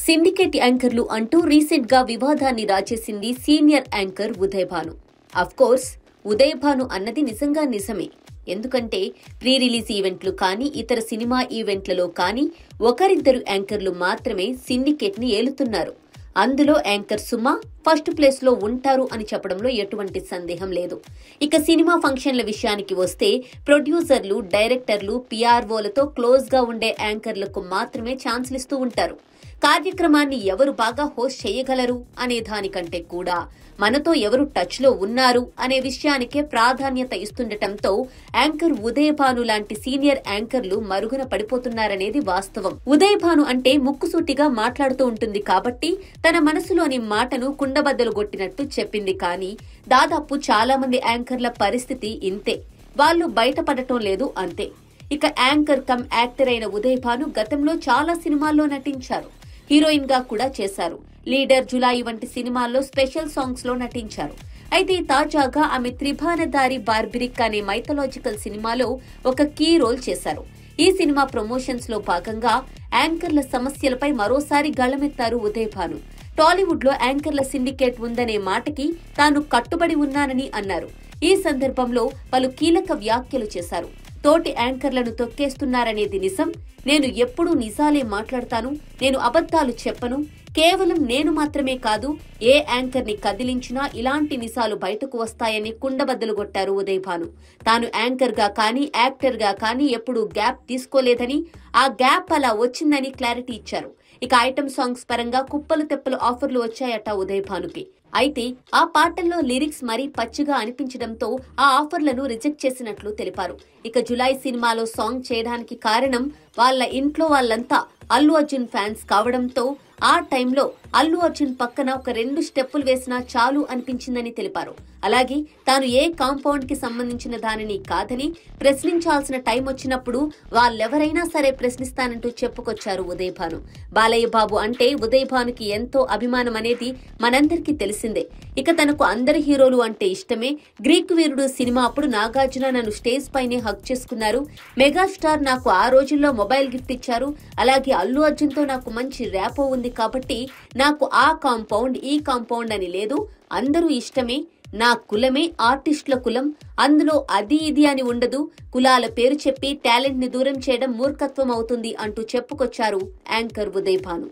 Syndicate యాంకర్లు అంటూ recent గా వివాదాన్ని రాచేసింది senior anchor Uday Bhanu. Of course Uday Bhanu అన్నది నిజంగా నిజమే. ఎందుకంటే ప్రీ రిలీజ్ ఈవెంట్లు కానీ ఇతర సినిమా ఈవెంట్లలో కానీ ఒకరిద్దరు యాంకర్లు మాత్రమే సిండికేట్ ని ఏలుతున్నారు. అందులో యాంకర్ సుమ ఫస్ట్ ప్లేస్ లో ఉంటారు అని చెప్పడంలో ఎటువంటి సందేహం లేదు. ఇక సినిమా ఫంక్షన్ల విషయానికి వస్తే ప్రొడ్యూసర్లు, డైరెక్టర్లు, పిఆర్ఓలతో క్లోజ్ గా ఉండే యాంకర్లకు మాత్రమే ఛాన్స్లు ఇస్తూ ఉంటారు. కార్యక్రమాన్ని ఎవరు బాగా హోస్ట్ చేయగలరు అనే దానికంటే కూడా మనతో ఎవరు టచ్ లో ఉన్నారు అనే విషయానికే ప్రాధాన్యత ఇస్తుండటంతో యాంకర్ ఉదయ్ భాను లాంటి సీనియర్ యాంకర్లు మరుగున పడిపోతున్నారనేది వాస్తవం. ఉదయ్ భాను అంటే ముక్కుసూటిగా మాట్లాడుతూ ఉంటుంది కాబట్టి తన మనసులోని మాటను కుండబద్దలు కొట్టినట్టు చెప్పింది. కానీ దాదాపు చాలా మంది యాంకర్ల పరిస్థితి ఇంతే. వాళ్ళు బయటపడటం లేదు అంతే. ఇక యాంకర్ కమ్ యాక్టర్ అయిన ఉదయ్ భాను గతంలో చాలా సినిమాల్లో నటించారు. హీరోయిన్ గా కూడా చేశారు. లీడర్, జులాయి వంటి సినిమాల్లో స్పెషల్ సాంగ్స్ లో నటించారు. అయితే తాజాగా ఆమె త్రిభానదారి బార్బరిక్ అనే మైథలాజికల్ సినిమాలో ఒక కీ రోల్ చేశారు. ఈ సినిమా ప్రమోషన్స్ లో భాగంగా యాంకర్ల సమస్యలపై మరోసారి గళమెత్తారు ఉదయ్ భాను. టాలీవుడ్ లో యాంకర్ల సిండికేట్ ఉందనే మాటకి తాను కట్టుబడి ఉన్నానని అన్నారు. ఈ సందర్భంలో పలు కీలక వ్యాఖ్యలు చేశారు. తోటి యాంకర్లను తొక్కేస్తున్నారనేది నిజం. నేను ఎప్పుడూ నిజాలే మాట్లాడతాను. నేను అబద్ధాలు చెప్పను. కేవలం నేను మాత్రమే కాదు, ఏ యాంకర్ ని కదిలించినా ఇలాంటి నిజాలు బయటకు వస్తాయని కుండబద్దలు కొట్టారు ఉదయ్ భాను. తాను యాంకర్ గా కానీ యాక్టర్ గా కానీ ఎప్పుడూ గ్యాప్ తీసుకోలేదని, ఆ గ్యాప్ అలా వచ్చిందని క్లారిటీ ఇచ్చారు. ఇక ఐటమ్ సాంగ్స్ పరంగా కుప్పలు తెప్పలు ఆఫర్లు వచ్చాయట ఉదయ్ భానుకి. అయితే ఆ పాటల్లో లిరిక్స్ మరీ పచ్చిగా అనిపించడంతో ఆ ఆఫర్లను రిజెక్ట్ చేసినట్లు తెలిపారు. ఇక జులాయి సినిమాలో సాంగ్ చేయడానికి కారణం వాళ్ళ ఇంట్లో వాళ్ళంతా అల్లు అర్జున్ ఫ్యాన్స్ కావడంతో ఆ టైంలో అల్లు అర్జున్ పక్కన ఒక 2 స్టెప్పులు వేసినా చాలు అనిపించిందని తెలిపారు. అలాగే తాను ఏ కాంపౌండ్ కి సంబంధించిన దానిని కాదని, ప్రశ్నించాల్సిన టైం వచ్చినప్పుడు వాళ్ళెవరైనా సరే ప్రశ్నిస్తానంటూ చెప్పుకొచ్చారు ఉదయ్ భాను. బాలయ్య బాబు అంటే ఉదయ్ భానుకి ఎంతో అభిమానం అనేది మనందరికీ తెలిసిందే. ఇక తనకు అందరి హీరోలు అంటే ఇష్టమే. గ్రీక్ వీరుడు సినిమా అప్పుడు నాగార్జున నన్ను స్టేజ్ పైనే హక్ చేసుకున్నారు. మెగాస్టార్ నాకు ఆ రోజుల్లో మొబైల్ గిఫ్ట్ ఇచ్చారు. అలాగే అల్లు అర్జున్ తో నాకు మంచి ర్యాపో ఉంది కాబట్టి నాకు ఆ కాంపౌండ్ ఈ కాంపౌండ్ అని లేదు. అందరూ ఇష్టమే. నా కులమే ఆర్టిస్టుల కులం. అందులో అది ఇది అని ఉండదు. కులాల పేరు చెప్పి టాలెంట్ ని దూరం చేయడం మూర్ఖత్వం అవుతుంది అంటూ చెప్పుకొచ్చారు యాంకర్ ఉదయ్ భాను.